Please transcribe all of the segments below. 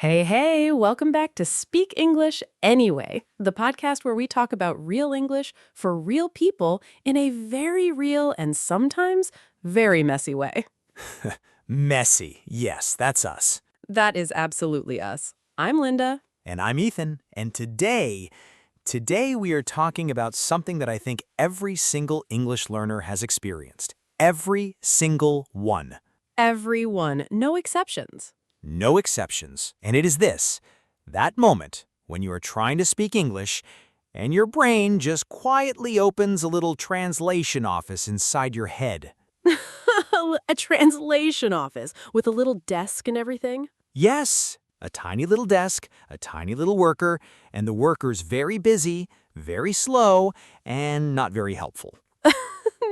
Hey, hey, welcome back to Speak English Anyway, the podcast where we talk about real English for real people in a very real and sometimes very messy way. Messy. Yes, that's us. That is absolutely us. I'm Linda. And I'm Ethan. And today we are talking about something that I think every single English learner has experienced. Every single one. Everyone, no exceptions. No exceptions. And it is this, that moment when you are trying to speak English and your brain just quietly opens a little translation office inside your head. A translation office with a little desk and everything. Yes, a tiny little desk, a tiny little worker, and the worker's very busy, very slow, and not very helpful.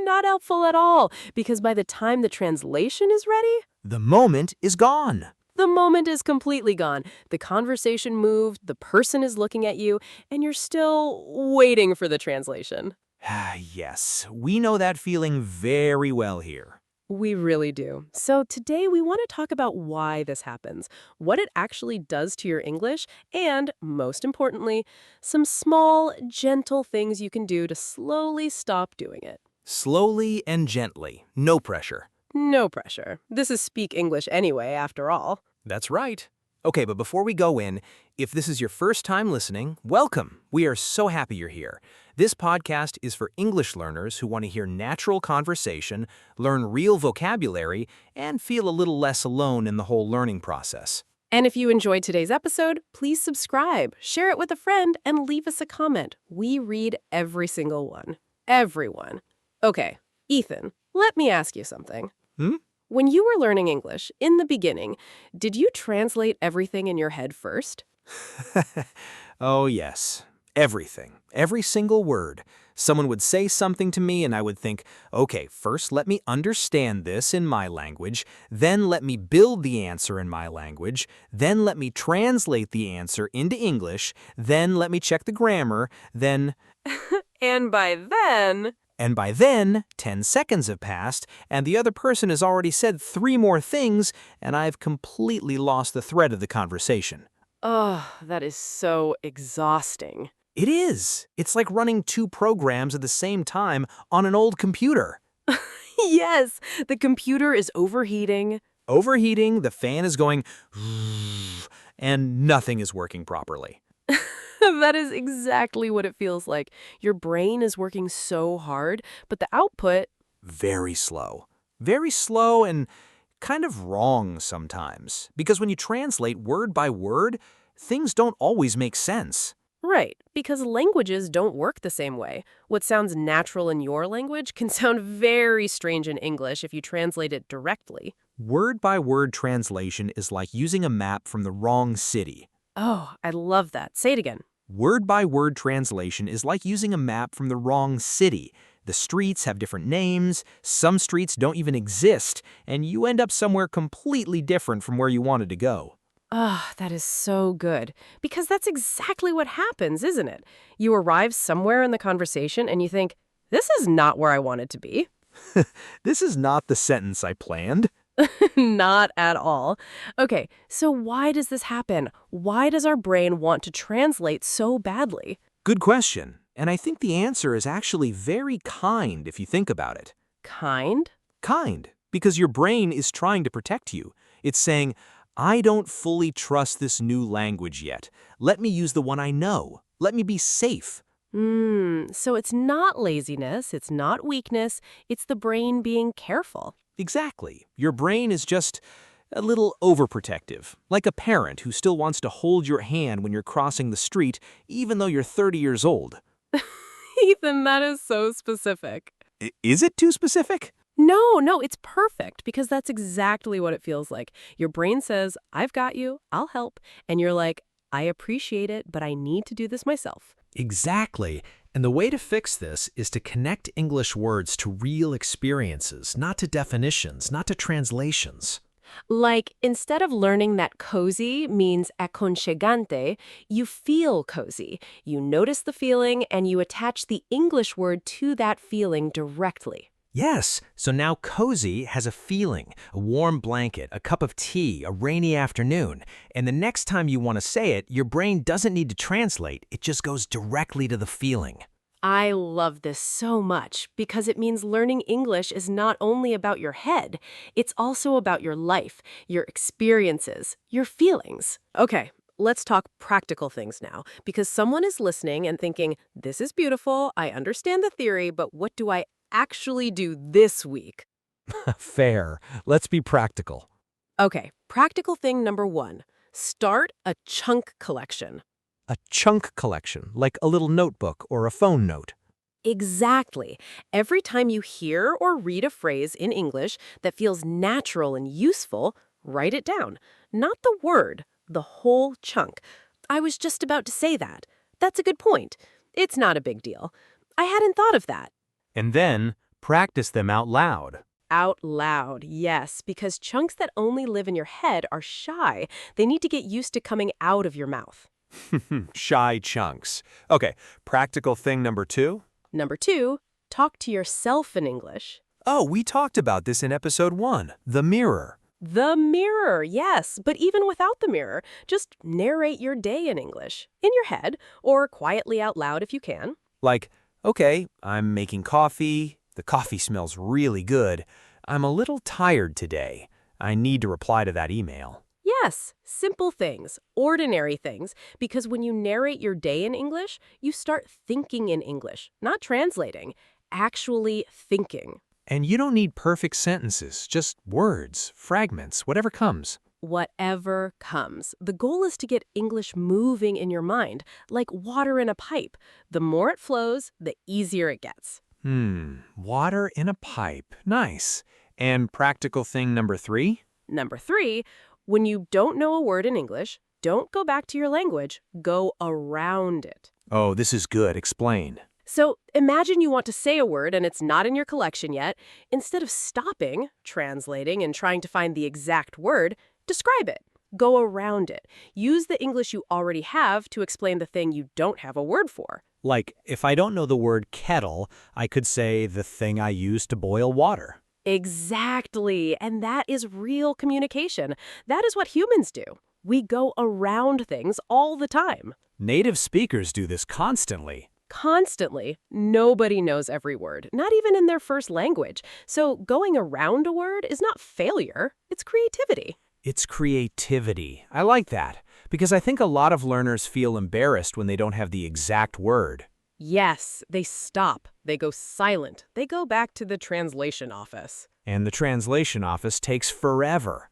Not helpful at all, because by the time the translation is ready, The moment is gone. the moment is completely gone. The conversation moved, the person is looking at you, and you're still waiting for the translation. Yes, we know that feeling very well here. We really do. So today we want to talk about why this happens, what it actually does to your English, and, most importantly, some small, gentle things you can do to slowly stop doing it. Slowly and gently, no pressure. No pressure. This is Speak English Anyway, after all. That's right. Okay, but before we go in, if this is your first time listening, welcome. We are so happy you're here. This podcast is for English learners who want to hear natural conversation, learn real vocabulary, and feel a little less alone in the whole learning process. And if you enjoyed today's episode, please subscribe, share it with a friend, and leave us a comment. We read every single one. Everyone. Okay, Ethan, let me ask you something. Hmm? When you were learning English, in the beginning, did you translate everything in your head first? Oh, yes. Everything. Every single word. Someone would say something to me and I would think, okay, first let me understand this in my language, then let me build the answer in my language, then let me translate the answer into English, then let me check the grammar, then... And by then... And by then, 10 seconds have passed, and the other person has already said 3 more things, and I've completely lost the thread of the conversation. Oh, that is so exhausting. It is. It's like running 2 programs at the same time on an old computer. Yes, the computer is overheating. Overheating, the fan is going, and nothing is working properly. That is exactly what it feels like. Your brain is working so hard, but the output... Very slow. Very slow and kind of wrong sometimes. Because when you translate word by word, things don't always make sense. Right, because languages don't work the same way. What sounds natural in your language can sound very strange in English if you translate it directly. Word-by-word translation is like using a map from the wrong city. Oh, I love that. Say it again. Word-by-word translation is like using a map from the wrong city. The streets have different names, some streets don't even exist, and you end up somewhere completely different from where you wanted to go. Ah, that is so good. Because that's exactly what happens, isn't it? You arrive somewhere in the conversation and you think, this is not where I wanted to be. This is not the sentence I planned. Not at all. Okay, so why does this happen? Why does our brain want to translate so badly? Good question. And I think the answer is actually very kind if you think about it. Kind? Kind, because your brain is trying to protect you. It's saying, I don't fully trust this new language yet. Let me use the one I know. Let me be safe. So it's not laziness, it's not weakness, it's the brain being careful. Exactly. Your brain is just a little overprotective, like a parent who still wants to hold your hand when you're crossing the street, even though you're 30 years old. Ethan, that is so specific. Is it too specific? No, it's perfect because that's exactly what it feels like. Your brain says, I've got you, I'll help. And you're like, I appreciate it, but I need to do this myself. Exactly. And the way to fix this is to connect English words to real experiences, not to definitions, not to translations. Like, instead of learning that cozy means aconchegante, you feel cozy. You notice the feeling and you attach the English word to that feeling directly. Yes, so now cozy has a feeling, a warm blanket, a cup of tea, a rainy afternoon. And the next time you want to say it, your brain doesn't need to translate, it just goes directly to the feeling. I love this so much because it means learning English is not only about your head, it's also about your life, your experiences, your feelings. Okay, let's talk practical things now because someone is listening and thinking, this is beautiful, I understand the theory, but what do I actually do this week? Fair. Let's be practical. Okay, practical thing number one, start a chunk collection. A chunk collection, like a little notebook or a phone note. Exactly. Every time you hear or read a phrase in English that feels natural and useful, write it down. Not the word, the whole chunk. I was just about to say that. That's a good point. It's not a big deal. I hadn't thought of that. And then practice them out loud. Out loud, yes, because chunks that only live in your head are shy. They need to get used to coming out of your mouth. Shy chunks. Okay, practical thing number 2. Number 2, talk to yourself in English. Oh, we talked about this in episode 1, the mirror. The mirror, yes, but even without the mirror, just narrate your day in English, in your head, or quietly out loud if you can. Like, okay, I'm making coffee. The coffee smells really good. I'm a little tired today. I need to reply to that email. Yes, simple things, ordinary things, because when you narrate your day in English, you start thinking in English, not translating, actually thinking. And you don't need perfect sentences, just words, fragments, whatever comes. Whatever comes. The goal is to get English moving in your mind, like water in a pipe. The more it flows, the easier it gets. Water in a pipe. Nice. And practical thing number 3? Number 3, when you don't know a word in English, don't go back to your language, go around it. Oh, this is good. Explain. So imagine you want to say a word and it's not in your collection yet. Instead of stopping, translating, and trying to find the exact word, describe it. Go around it. Use the English you already have to explain the thing you don't have a word for. Like, if I don't know the word kettle, I could say the thing I use to boil water. Exactly. And that is real communication. That is what humans do. We go around things all the time. Native speakers do this constantly. Constantly. Nobody knows every word, not even in their first language. So going around a word is not failure, it's creativity. It's creativity. I like that, because I think a lot of learners feel embarrassed when they don't have the exact word. Yes, they stop. They go silent. They go back to the translation office. And the translation office takes forever.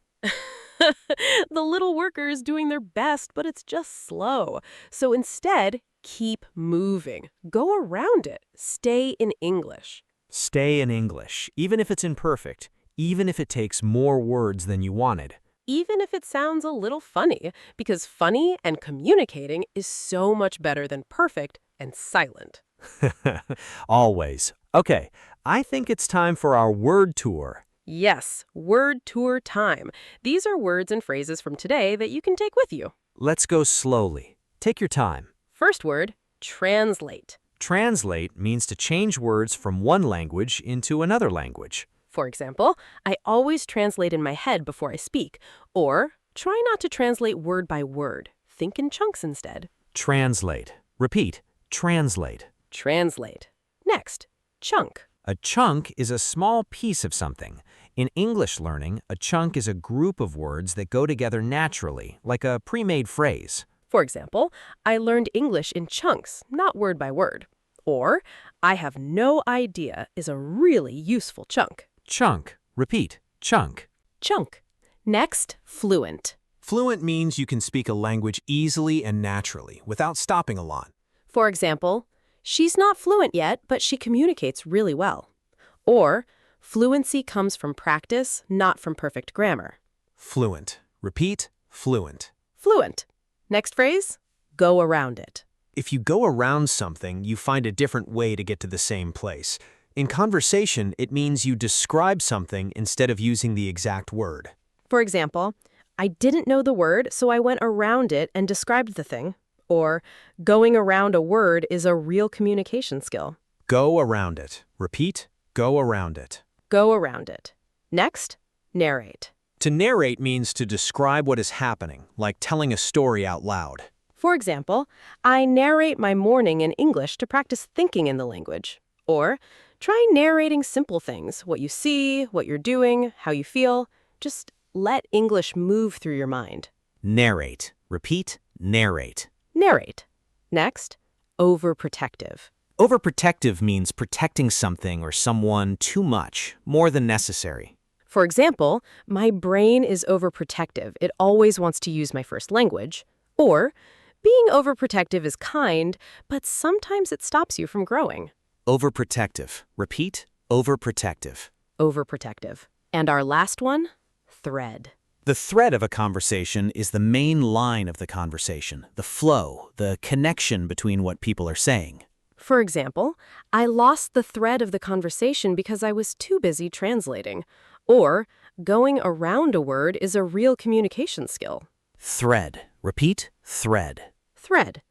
The little worker is doing their best, but it's just slow. So instead, keep moving. Go around it. Stay in English. Stay in English, even if it's imperfect, even if it takes more words than you wanted. Even if it sounds a little funny, because funny and communicating is so much better than perfect and silent. Always. Okay, I think it's time for our word tour. Yes, word tour time. These are words and phrases from today that you can take with you. Let's go slowly. Take your time. First word, translate. Translate means to change words from one language into another language. For example, I always translate in my head before I speak. Or, try not to translate word by word. Think in chunks instead. Translate. Repeat. Translate. Translate. Next, chunk. A chunk is a small piece of something. In English learning, a chunk is a group of words that go together naturally, like a pre-made phrase. For example, I learned English in chunks, not word by word. Or, I have no idea is a really useful chunk. Chunk. Repeat. Chunk. Chunk. Next, fluent. Fluent means you can speak a language easily and naturally, without stopping a lot. For example, she's not fluent yet, but she communicates really well. Or, fluency comes from practice, not from perfect grammar. Fluent. Repeat. Fluent. Fluent. Next phrase, go around it. If you go around something, you find a different way to get to the same place. In conversation, it means you describe something instead of using the exact word. For example, I didn't know the word, so I went around it and described the thing. Or, going around a word is a real communication skill. Go around it. Repeat. Go around it. Go around it. Next, narrate. To narrate means to describe what is happening, like telling a story out loud. For example, I narrate my morning in English to practice thinking in the language. Or, try narrating simple things, what you see, what you're doing, how you feel. Just let English move through your mind. Narrate. Repeat, narrate. Narrate. Next, overprotective. Overprotective means protecting something or someone too much, more than necessary. For example, my brain is overprotective. It always wants to use my first language. Or, being overprotective is kind, but sometimes it stops you from growing. Overprotective. Repeat, overprotective. Overprotective. And our last one, thread. The thread of a conversation is the main line of the conversation, the flow, the connection between what people are saying. For example, I lost the thread of the conversation because I was too busy translating. Or, going around a word is a real communication skill. Thread. Repeat, thread. Thread.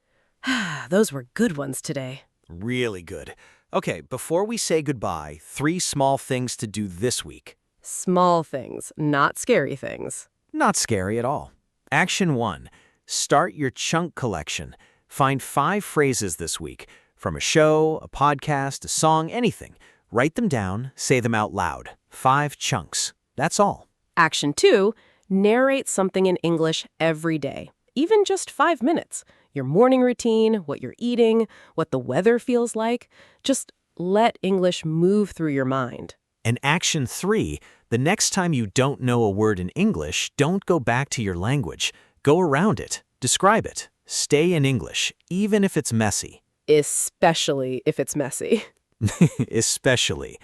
Those were good ones today. Really good. Okay, before we say goodbye, 3 small things to do this week. Small things, not scary things. Not scary at all. Action 1. Start your chunk collection. Find 5 phrases this week. From a show, a podcast, a song, anything. Write them down, say them out loud. 5 chunks. That's all. Action 2, narrate something in English every day, even just 5 minutes. Your morning routine, what you're eating, what the weather feels like. Just let English move through your mind. And action 3, the next time you don't know a word in English, don't go back to your language. Go around it. Describe it. Stay in English, even if it's messy. Especially if it's messy. Especially.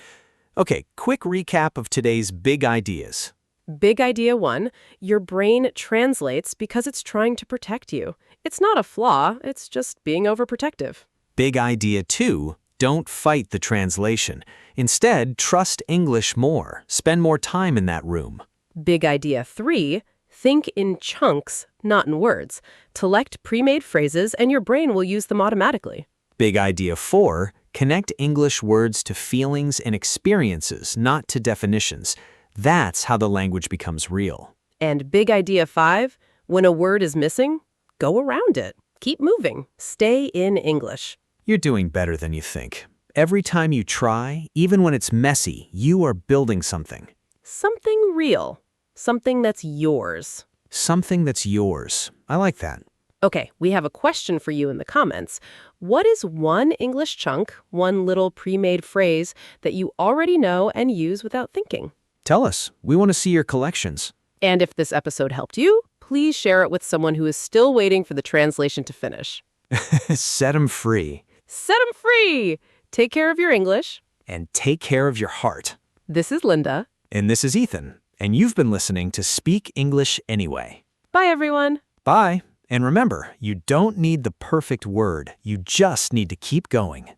Okay, quick recap of today's big ideas. Big idea 1, your brain translates because it's trying to protect you. It's not a flaw, it's just being overprotective. Big idea 2, don't fight the translation. Instead, trust English more. Spend more time in that room. Big idea 3, think in chunks, not in words. Select pre-made phrases and your brain will use them automatically. Big idea 4, connect English words to feelings and experiences, not to definitions. That's how the language becomes real. And big idea 5, when a word is missing, go around it. Keep moving. Stay in English. You're doing better than you think. Every time you try, even when it's messy, you are building something. Something real. Something that's yours. Something that's yours. I like that. Okay, we have a question for you in the comments. What is one English chunk, one little pre-made phrase that you already know and use without thinking? Tell us. We want to see your collections. And if this episode helped you, please share it with someone who is still waiting for the translation to finish. Set them free. Set them free! Take care of your English. And take care of your heart. This is Linda. And this is Ethan. And you've been listening to Speak English Anyway. Bye, everyone. Bye. And remember, you don't need the perfect word. You just need to keep going.